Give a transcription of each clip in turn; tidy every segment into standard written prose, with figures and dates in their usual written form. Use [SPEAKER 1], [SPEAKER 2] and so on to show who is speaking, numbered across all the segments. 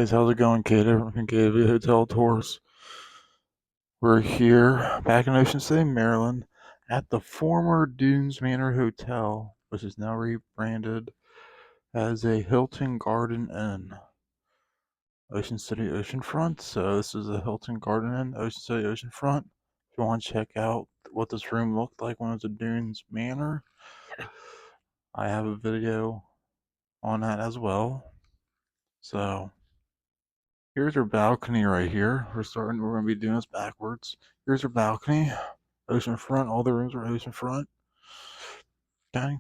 [SPEAKER 1] guys, how's it going, Kato from KW Hotel Tours? We're here back in Ocean City, Maryland, at the former Dunes Manor Hotel, which is now rebranded as a Hilton Garden Inn. Ocean City Oceanfront. So this is a Hilton Garden Inn, Ocean City Oceanfront. If you want to check out what this room looked like when it was a Dunes Manor, I have a video on that as well. So here's our balcony right here. We're going to be doing this backwards. Here's our balcony, oceanfront. All the rooms are oceanfront. Okay.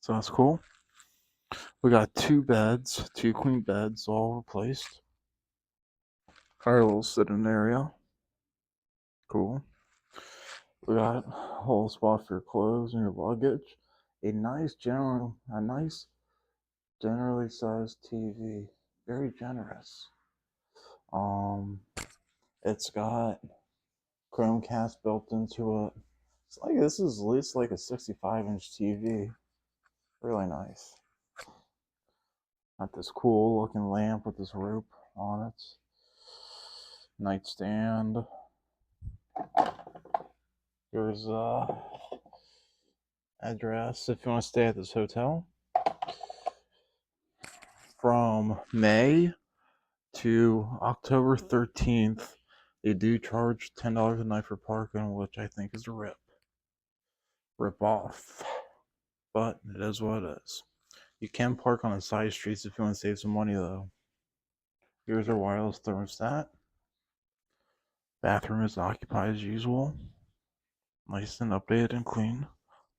[SPEAKER 1] So that's cool. We got two beds, two queen beds, all replaced. Our little sitting area. Cool. We got a whole spot for your clothes and your luggage. A nice generally sized TV. Very generous. It's got Chromecast built into it. It's like this is at least like a 65-inch TV. Really nice. Got this cool looking lamp with this rope on it. Nightstand. Here's address if you want to stay at this hotel. From May to October 13th, they do charge $10 a night for parking, which I think is a rip off. But it is what it is. You can park on the side streets if you want to save some money, though. Here's our wireless thermostat. Bathroom is occupied as usual. Nice and updated and clean.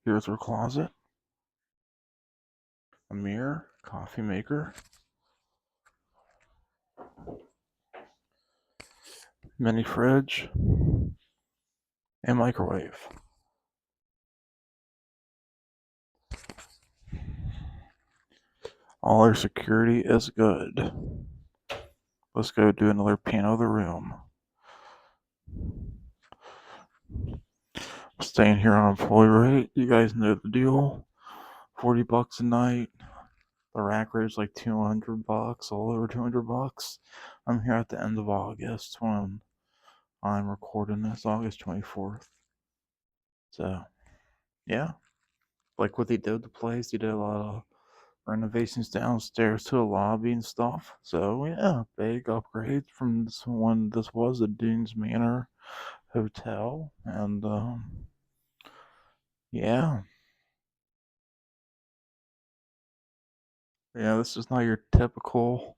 [SPEAKER 1] Here's our closet. A mirror, coffee maker, mini fridge, and microwave. All our security is good. Let's go do another pan of the room. Staying here on employee rate. You guys know the deal. $40 a night. The rack rate is like $200, all over $200. I'm here at the end of August when I'm recording this, August 24th. So, yeah. Like what they did with the place, they did a lot of renovations downstairs to the lobby and stuff. So, yeah, big upgrades from this one. This was a Dunes Manor Hotel. And, yeah. Yeah, this is not your typical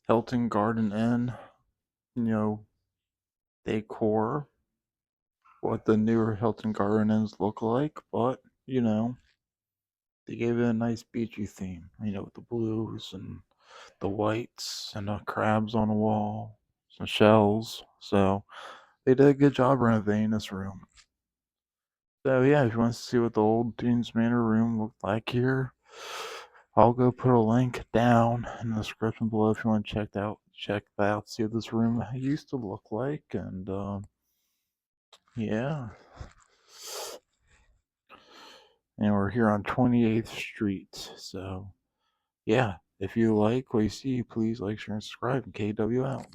[SPEAKER 1] Hilton Garden Inn, decor, what the newer Hilton Garden Inns look like, but, they gave it a nice beachy theme, with the blues and the whites and the crabs on the wall, some shells. So they did a good job renovating this room. So yeah, if you want to see what the old Dunes Manor room looked like here, I'll go put a link down in the description below if you want to check that out, see what this room used to look like, and yeah. And we're here on 28th Street. So yeah, if you like what you see, please like, share, and subscribe. And KW out.